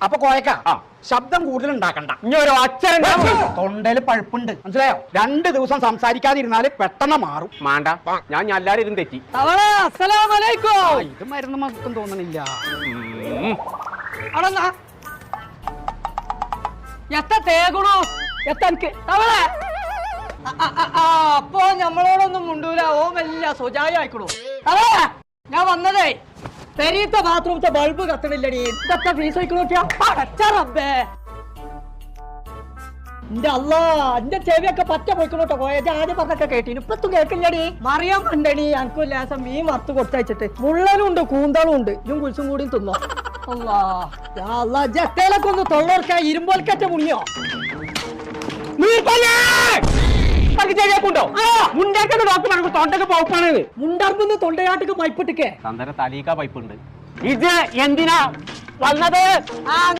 അപ്പൊ കോയക്ക ശബ്ദം കൂടുതൽ ഉണ്ടാക്കണ്ട. ഇനി ഒരു അച്ഛൻ തൊണ്ടയില് പഴുപ്പുണ്ട്, മനസ്സിലായോ? 2 ദിവസം സംസാരിക്കാതിരുന്നാല് പെട്ടെന്ന് മാറും. മാണ്ട ഞാൻ എല്ലാരും ഇരുന്ന് തെറ്റി. ഇത് മരുന്ന് മക്കും തോന്നണില്ല. അപ്പൊ ഞമ്മളോടൊന്നും മുണ്ടൂല. ഓ വല്ല സുജായ ആയിക്കണു. ഞാൻ വന്നതേ പെരീത്തെ ബാത്റൂമത്തെ ബൾബ് കത്തണില്ലടി. ഇതൊക്കെ ഫീസ് വയ്ക്കണോട്ടിയാ. എന്റെ അല്ലാ, എന്റെ ചെവിയൊക്കെ പറ്റ പോയിക്കണോട്ടോ. പോയത് ആദ്യം പറഞ്ഞൊക്കെ കേട്ടീന്, ഇപ്പത്തും കേൾക്കില്ലടി. മറിയാൻ പണ്ടടി എനിക്കും ലേസം മീൻ വറുത്ത് കൊടുത്തയച്ചിട്ട്. മുള്ളനും ഉണ്ട്, കൂന്തളും ഉണ്ട്. ഇതും കുളിച്ചും കൂടിയും തിന്നോ. അല്ലാ ജട്ടയിലൊക്കെ ഒന്ന് തൊള്ളോർക്ക ഇരുമ്പോൽക്കറ്റ മുങ്ങിയോ. തൊണ്ടൊക്കെ പൗപ്പാണ്. മുണ്ടർന്ന് തൊണ്ടയാട്ടക്ക് പൈപ്പിട്ടിക്കേ തലീക്ക പൈപ്പ് ഉണ്ട്. ഇത് എന്തിനാ വന്നത്?